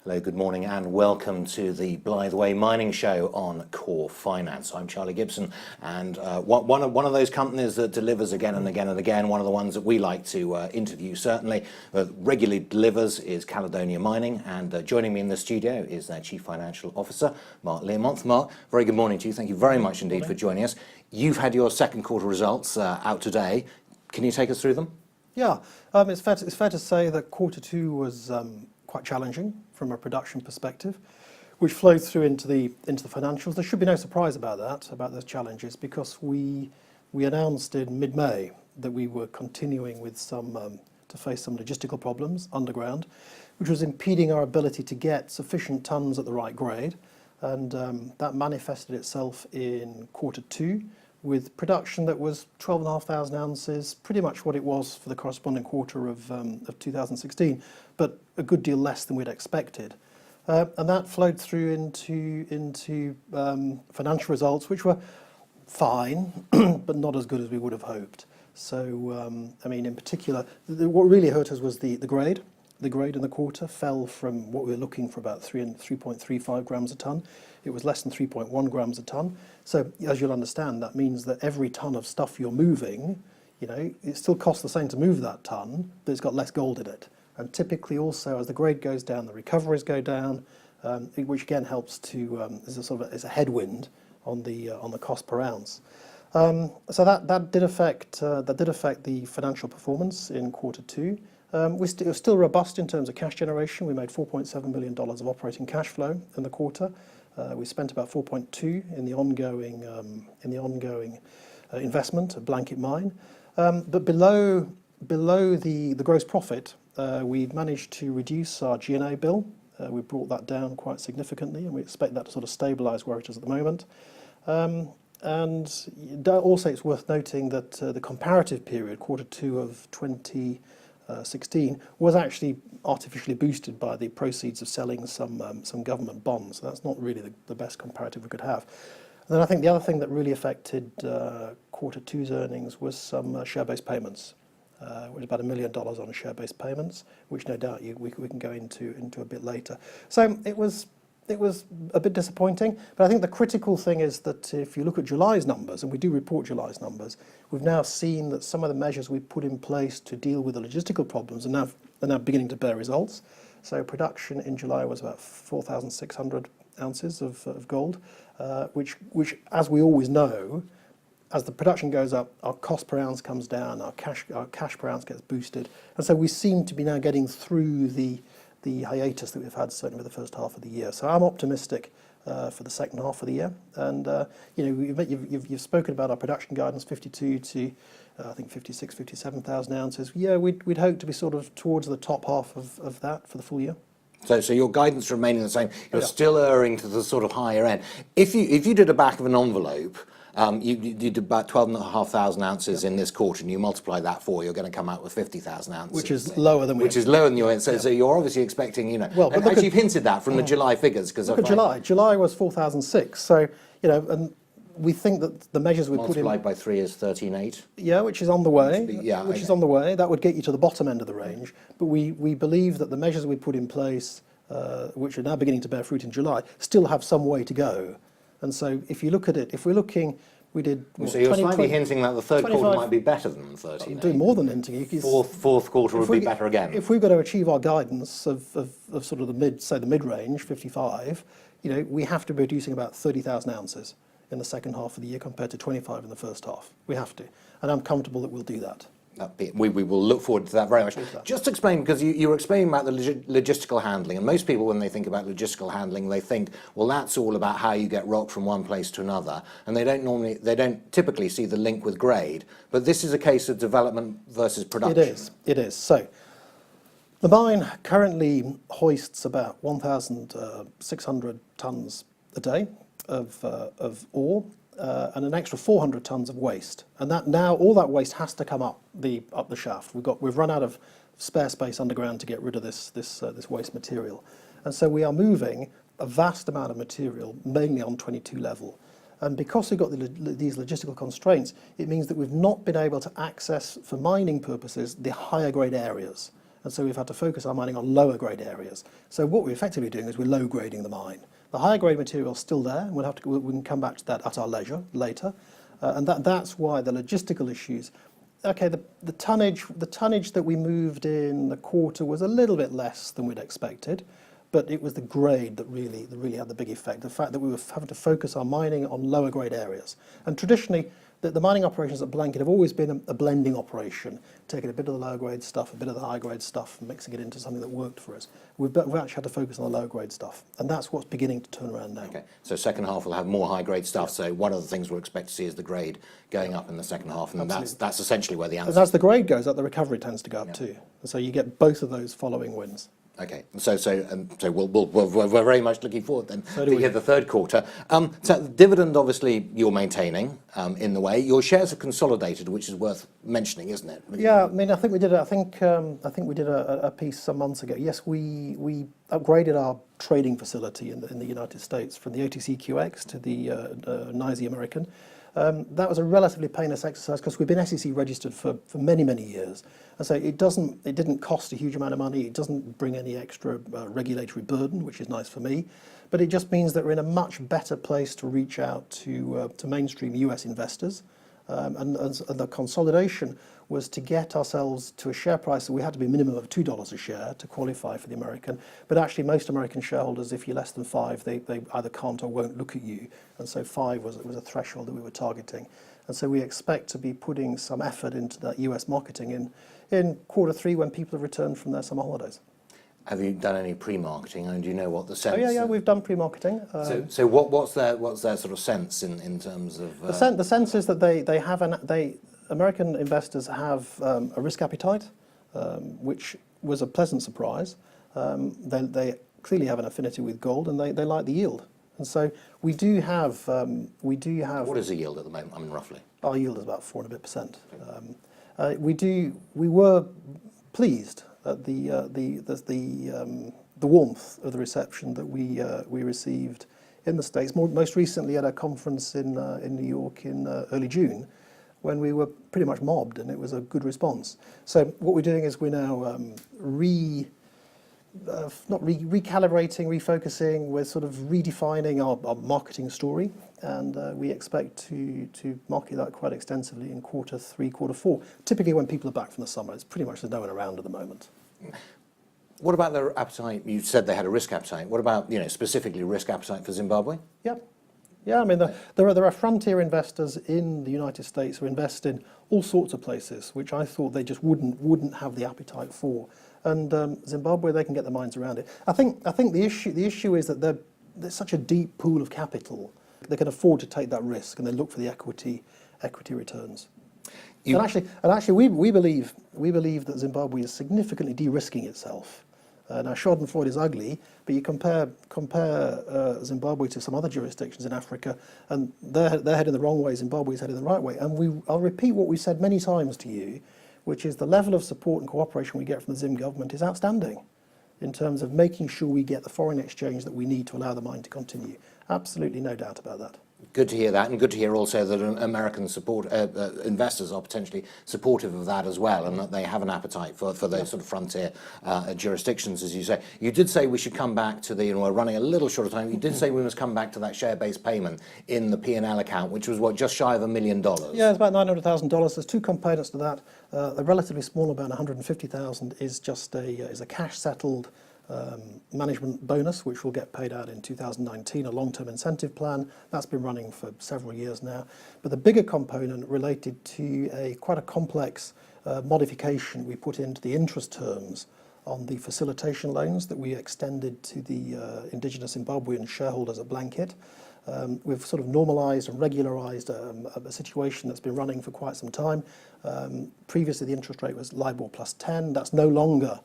Hello, good morning and welcome to the Blytheway Mining Show on Core Finance. I'm Charlie Gibson, and one of those companies that delivers again and again and again, one of the ones that we like to interview certainly, regularly delivers, is Caledonia Mining, and joining me in the studio is their Chief Financial Officer, Mark Learmonth. Mark, very good morning to you. Thank you very much indeed for joining us. You've had your second quarter results out today. Can you take us through them? Yeah, it's fair to say that quarter two was quite challenging from a production perspective, which flows through into the financials. There should be no surprise about those challenges, because we announced in mid-May that we were continuing with to face some logistical problems underground, which was impeding our ability to get sufficient tons at the right grade, and that manifested itself in quarter two, with production that was 12,500 ounces, pretty much what it was for the corresponding quarter of 2016, but a good deal less than we'd expected. And that flowed through into financial results, which were fine, but not as good as we would have hoped. So, I mean, in particular, what really hurt us was the grade. The grade in the quarter fell from what we were looking for, about 3.35 grams a tonne. It was less than 3.1 grams a tonne. So, as you'll understand, that means that every tonne of stuff you're moving, you know, it still costs the same to move that tonne, but it's got less gold in it. And typically also, as the grade goes down, the recoveries go down, which again helps to, is a headwind on the cost per ounce. So that did affect the financial performance in quarter two. It was still robust in terms of cash generation. We made $4.7 million of operating cash flow in the quarter. We spent about 4.2 in the ongoing investment of Blanket Mine, but below the gross profit, we've managed to reduce our G&A bill. We brought that down quite significantly, and we expect that to sort of stabilise where it is at the moment. And also, it's worth noting that the comparative period, quarter two of 2016, was actually artificially boosted by the proceeds of selling some government bonds. So that's not really the best comparative we could have. And then I think the other thing that really affected quarter two's earnings was some share-based payments. It was about $1 million on share-based payments, which no doubt we can go into a bit later. So it was a bit disappointing, but I think the critical thing is that if you look at July's numbers, and we do report July's numbers, we've now seen that some of the measures we put in place to deal with the logistical problems are now beginning to bear results. So production in July was about 4,600 ounces of gold, which, as we always know, as the production goes up, our cost per ounce comes down, our cash per ounce gets boosted, and so we seem to be now getting through the hiatus that we've had certainly with the first half of the year. So I'm optimistic for the second half of the year, and you know, you've spoken about our production guidance, 52 to I think 56, 57,000 ounces. Yeah, we'd hope to be sort of towards the top half of that for the full year. So your guidance remaining the same. You're still erring to the sort of higher end. If you did a back of an envelope, you did about 12,500 ounces in this quarter, and you multiply that you're going to come out with 50,000 ounces. Which is lower than your end. So you're obviously expecting, you know, well, but actually you've hinted that from the July figures. Because look at July was 4,006. So, you know, and we think that the measures we put in... Multiplied by 3 is 13.8. Yeah, which is on the way. Which is on the way. That would get you to the bottom end of the range. But we believe that the measures we put in place, which are now beginning to bear fruit in July, still have some way to go. And so if you look at it, if we're looking... So you're slightly hinting that the third quarter might be better than 13. Do more than hinting. Fourth quarter would be better again. If we've got to achieve our guidance of sort of the mid-range, 55, you know, we have to be producing about 30,000 ounces in the second half of the year compared to 25 in the first half. We have to, and I'm comfortable that we'll do that. We will look forward to that very much. Just explain, because you were explaining about the logistical handling, and most people, when they think about logistical handling, they think, well, that's all about how you get rock from one place to another, and they don't typically see the link with grade. But this is a case of development versus production. It is. So the mine currently hoists about 1,600 tons a day of ore. And an extra 400 tons of waste, and that now all that waste has to come up the shaft. We've run out of spare space underground to get rid of this waste material, and so we are moving a vast amount of material, mainly on 22 level. And because we've got these logistical constraints, it means that we've not been able to access, for mining purposes, the higher grade areas. And so we've had to focus our mining on lower grade areas. So what we're effectively doing is we're low grading the mine. The higher grade material is still there. We can come back to that at our leisure later. And that's why the logistical issues. Okay, the tonnage that we moved in the quarter was a little bit less than we'd expected, but it was the grade that really had the big effect. The fact that we were having to focus our mining on lower grade areas. And traditionally, the mining operations at Blanket have always been a blending operation, taking a bit of the lower grade stuff, a bit of the high grade stuff, and mixing it into something that worked for us. We've actually had to focus on the lower grade stuff, and that's what's beginning to turn around now. Okay, so second half will have more high grade stuff. Yeah. So one of the things we'll expect to see is the grade going up in the second half, and that's essentially where the answer. And as the grade goes up, the recovery tends to go up too, and so you get both of those following wins. Okay, so we're very much looking forward then to hear the third quarter. So the dividend, obviously, you're maintaining in the way. Your shares are consolidated, which is worth mentioning, isn't it? Yeah, I mean, I think we did. I think we did a piece some months ago. Yes, we upgraded our trading facility in the United States from the OTCQX to the NYSE American. That was a relatively painless exercise because we've been SEC registered for many years, and so it didn't cost a huge amount of money. It doesn't bring any extra regulatory burden, which is nice for me, but it just means that we're in a much better place to reach out to mainstream US investors, and the consolidation was to get ourselves to a share price that we had to be a minimum of $2 a share to qualify for the American. But actually, most American shareholders, if you're less than 5, they either can't or won't look at you. And so 5 was a threshold that we were targeting. And so we expect to be putting some effort into that US marketing in quarter 3 when people have returned from their summer holidays. Have you done any pre-marketing, and do you know what the sense? Oh yeah, we've done pre-marketing. So what's their sort of sense in terms of? The sense is that they American investors have a risk appetite, which was a pleasant surprise. They clearly have an affinity with gold, and they like the yield. And so we do have. What is the yield at the moment? I mean, roughly. Our yield is about 4% and a bit. We were pleased at the warmth of the reception that we received in the States. Most recently at a conference in New York in early June, when we were pretty much mobbed, and it was a good response. So what we're doing is we're now recalibrating, refocusing. We're sort of redefining our marketing story, and we expect to market that quite extensively in quarter 3, quarter 4. Typically when people are back from the summer, it's pretty much there's no one around at the moment. What about their appetite? You said they had a risk appetite. What about, specifically risk appetite for Zimbabwe? Yep. Yeah, I mean, there are frontier investors in the United States who invest in all sorts of places, which I thought they just wouldn't have the appetite for. And Zimbabwe, they can get their minds around it. I think the issue is that there's such a deep pool of capital. They can afford to take that risk, and they look for the equity returns. And actually, we believe that Zimbabwe is significantly de-risking itself. Now, Schadenfreude is ugly, but you compare Zimbabwe to some other jurisdictions in Africa, and they're heading the wrong way, Zimbabwe's heading the right way. And I'll repeat what we've said many times to you, which is the level of support and cooperation we get from the Zim government is outstanding in terms of making sure we get the foreign exchange that we need to allow the mine to continue. Absolutely no doubt about that. Good to hear that, and good to hear also that American investors are potentially supportive of that as well, and that they have an appetite for those sort of frontier jurisdictions, as you say. You did say we should come back to we're running a little short of time. You did say we must come back to that share-based payment in the P&L account, which was just shy of $1 million. Yeah, it's about $900,000. There's 2 components to that. A relatively small amount, $150,000, is just a cash-settled management bonus, which will get paid out in 2019, a long-term incentive plan. That's been running for several years now. But the bigger component related to quite a complex modification we put into the interest terms on the facilitation loans that we extended to the indigenous Zimbabwean shareholders at Blanket. We've sort of normalised and regularised a situation that's been running for quite some time. Previously, the interest rate was LIBOR plus 10. That's no longer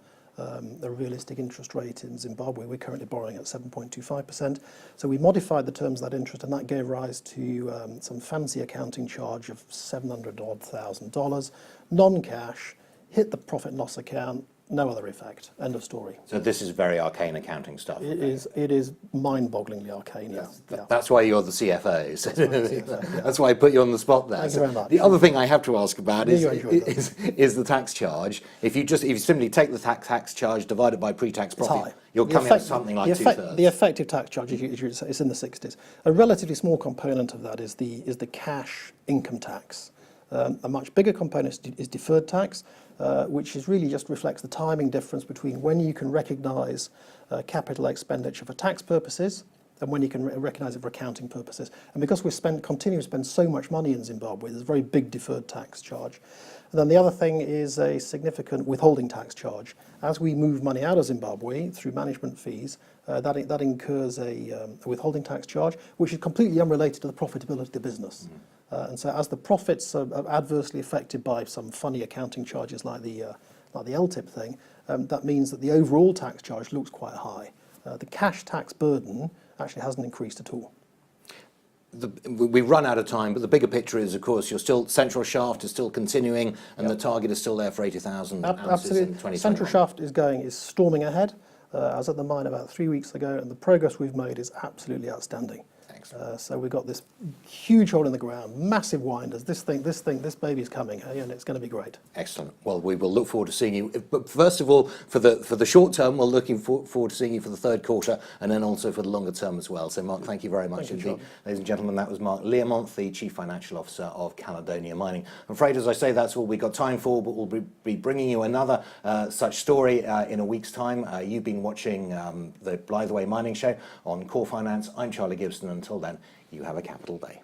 the realistic interest rate in Zimbabwe. We're currently borrowing at 7.25%. So we modified the terms of that interest, and that gave rise to some fancy accounting charge of $700,000, non-cash, hit the profit and loss account, No other effect. End of story. So this is very arcane accounting stuff. It is mind-bogglingly arcane. Yeah. That's why you're the CFO. CFO, yeah. That's why I put you on the spot there. Thank you very much. The other thing I have to ask about You enjoyed is the tax charge. If you simply take the tax charge divided by pre-tax It's profit, high. you're coming at something like two-thirds. The effective tax charge is in the 60s. A relatively small component of that is the cash income tax. A much bigger component is deferred tax, which is really just reflects the timing difference between when you can recognise capital expenditure for tax purposes and when you can recognise it for accounting purposes. And because we continue to spend so much money in Zimbabwe, there's a very big deferred tax charge. And then the other thing is a significant withholding tax charge. As we move money out of Zimbabwe through management fees, that incurs a withholding tax charge, which is completely unrelated to the profitability of the business. And so as the profits are adversely affected by some funny accounting charges like the LTIP thing, that means that the overall tax charge looks quite high. The cash tax burden actually hasn't increased at all. We've run out of time, but the bigger picture is, of course, Central Shaft is still continuing, and the target is still there for 80,000 ounces Absolutely. in 2021. Central Shaft is storming ahead. I was at the mine about 3 weeks ago, and the progress we've made is absolutely outstanding. So we've got this huge hole in the ground, massive winders. This baby's coming, and it's going to be great. Excellent. Well, we will look forward to seeing you. But first of all, for the short term, we're looking forward to seeing you for the third quarter, and then also for the longer term as well. So, Mark, thank you very much indeed. Ladies and gentlemen, that was Mark Learmonth, the Chief Financial Officer of Caledonia Mining. I'm afraid, as I say, that's all we've got time for, but we'll be bringing you another such story in a week's time. You've been watching the Blythe Way Mining Show on Core Finance. I'm Charlie Gibson. Until then, you have a capital day.